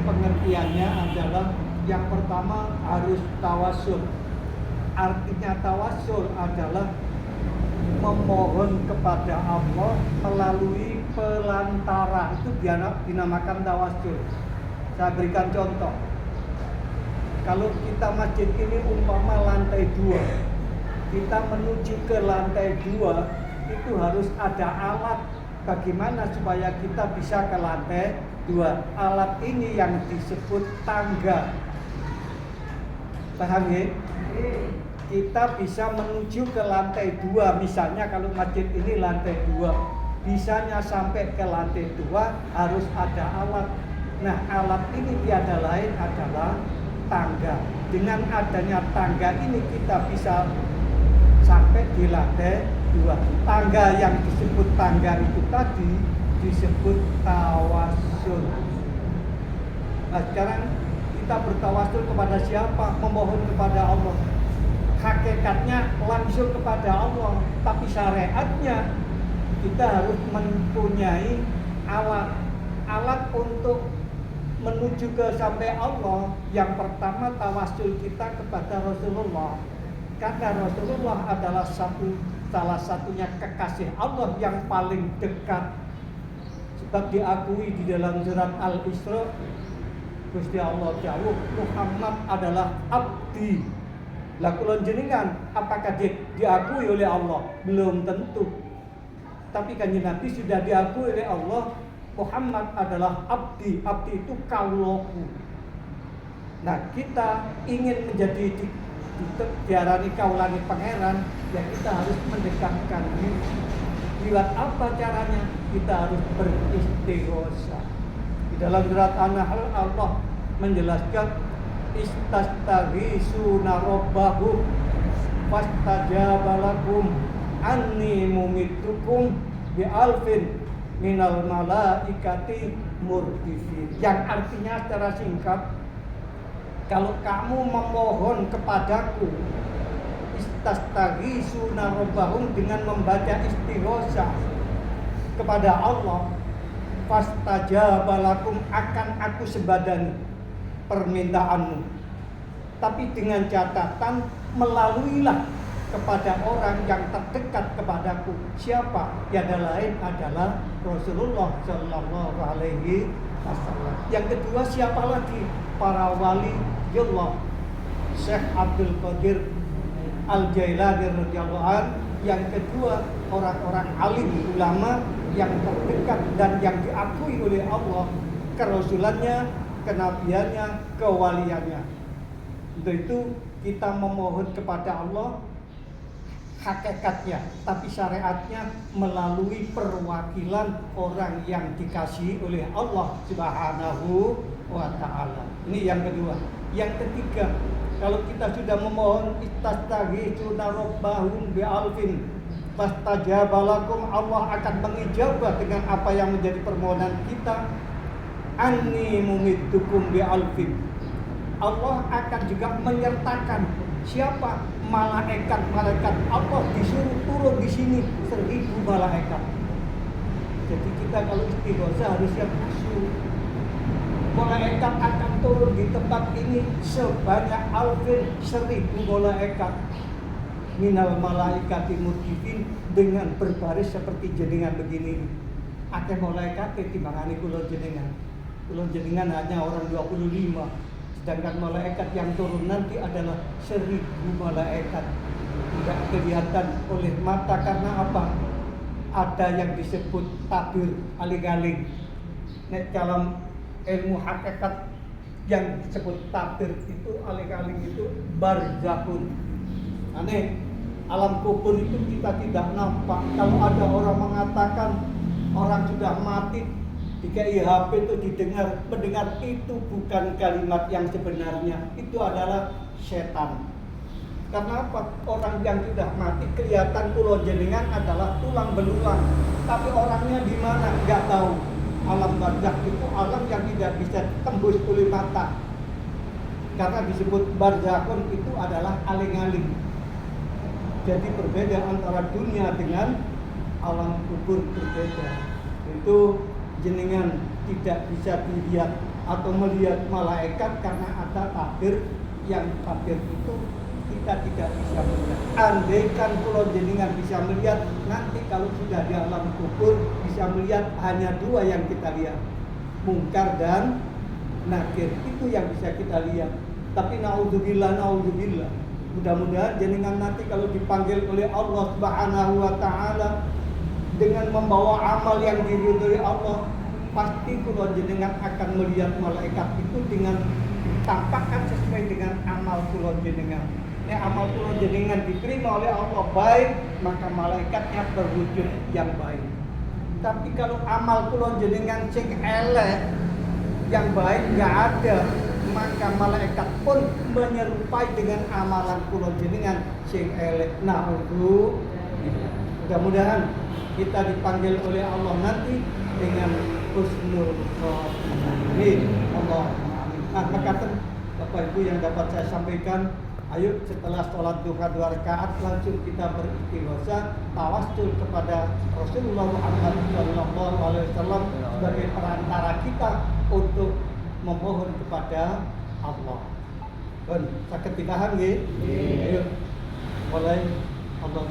pengertiannya adalah yang pertama harus tawasul. Artinya tawasul adalah memohon kepada Allah melalui pelantara. Itu dinamakan tawasul. Saya berikan contoh. Kalau kita masjid ini umpama lantai 2, kita menuju ke lantai 2 itu harus ada alat. Bagaimana supaya kita bisa ke lantai 2? Alat ini yang disebut tangga. Paham ya? Kita bisa menuju ke lantai 2. Misalnya kalau masjid ini lantai 2, bisanya sampai ke lantai 2 harus ada alat. Nah, alat ini tiada lain adalah tangga. Dengan adanya tangga ini kita bisa sampai di lantai 2. Tangga yang disebut tangga itu tadi disebut tawasul. Nah, sekarang kita bertawasul kepada siapa? Memohon kepada Allah. Hakikatnya langsung kepada Allah, tapi syariatnya kita harus mempunyai alat untuk menuju ke sampai Allah. Yang pertama tawasul kita kepada Rasulullah, karena Rasulullah adalah salah satunya kekasih Allah yang paling dekat. Sebab diakui di dalam surat Al-Isra, Gusti Allah jawab, Muhammad adalah abdi. Lah kula jenengan apakah diakui oleh Allah? Belum tentu. Tapi kanjeng Nabi sudah diakui oleh Allah, Muhammad adalah abdi. Abdi itu kaulaku. Nah, kita ingin menjadi diarani kaulani pangeran, ya kita harus mendekatkan diri. Lewat apa caranya? Kita harus beristighosa. Di dalam surat An-Nahl Allah menjelaskan istastaghisuna rabbakum fastajaba lakum anni mumiddukum bi alfin minal malaikati murdifin. Yang artinya secara singkat, kalau kamu memohon kepadaku, istastaghisuna rabbahum, dengan membaca istighosa kepada Allah, fastajaba lakum, akan aku sebadani permintaanmu. Tapi dengan catatan, melaluilah kepada orang yang terdekat kepadaku. Siapa? Yang lain adalah Rasulullah Sallallahu Alaihi Wasallam. Yang kedua siapa lagi? Para wali Allah. Syekh Abdul Qadir Al-Jailani radhiyallahu anhu. Yang kedua orang-orang alim ulama yang terdekat dan yang diakui oleh Allah, kerasulannya, kenabiannya, kewaliannya. Untuk itu kita memohon kepada Allah hakikatnya, tapi syariatnya melalui perwakilan orang yang dikasihi oleh Allah Subhanahu wa ta'ala. Ini yang kedua. Yang ketiga, kalau kita sudah memohon istastaghitsuna rabbahum bi'alfin fastajaba lakum, Allah akan mengijabah dengan apa yang menjadi permohonan kita. Anni mumiddukum bi'alfin, Allah akan juga menyertakan siapa? Malaikat Allah disuruh turun di sini 1000 malaikat. Jadi kita kalau istighosa harus yang khusyuk. Malaikat akan turun di tempat ini sebanyak alfin 1000 malaikat. Minal malaikati murdifin, dengan berbaris seperti jenengan begini. Akeh malaikat timbangane kula jenengan. Kula jenengan hanya orang 25. Sedangkan malaikat yang turun nanti adalah 1000 malaikat. Tidak kelihatan oleh mata karena apa? Ada yang disebut tabir aling-aling. Nek dalam ilmu hakikat yang disebut tabir itu aling-aling itu barzakhun. Aneh, alam kubur itu kita tidak nampak. Kalau ada orang mengatakan orang sudah mati, jika HP itu mendengar itu bukan kalimat yang sebenarnya, itu adalah setan. Karena apa? Orang yang sudah mati kelihatan kulo jenengan adalah tulang belulang, tapi orangnya di mana nggak tahu. Alam barzakh itu alam yang tidak bisa tembus oleh mata, karena disebut barzakhun itu adalah aling-aling. Jadi berbeda antara dunia dengan alam kubur, berbeda. Itu jenengan tidak bisa dilihat atau melihat malaikat karena ada takdir yang takdir itu kita tidak bisa melihat. Andaikan pulau jenengan bisa melihat, nanti kalau sudah di alam kubur bisa melihat hanya dua yang kita lihat, mungkar dan nakir, itu yang bisa kita lihat. Tapi naudzubillah, mudah-mudahan jenengan nanti kalau dipanggil oleh Allah Subhanahu wa taala dengan membawa amal yang diridhoi Allah, pasti pulau jenengan akan melihat malaikat itu dengan tampakkan sesuai dengan amal pulau jenengan. Amal pulau jenengan diterima oleh Allah baik, maka malaikatnya berwujud yang baik. Tapi kalau amal pulau jenengan sing elek, yang baik nggak ada, maka malaikat pun menyerupai dengan amalan pulau jenengan sing elek. Mudah-mudahan kita dipanggil oleh Allah nanti dengan husnul khotimah. Allahumma amin. Maka Bapak Ibu yang dapat saya sampaikan, ayo setelah sholat duha 2 rakaat langsung kita beristighosa, tawassul kepada Rasulullah Muhammad SAW sebagai perantara kita untuk memohon kepada Allah. Dan sakit ditahan, ayo mulai Allah.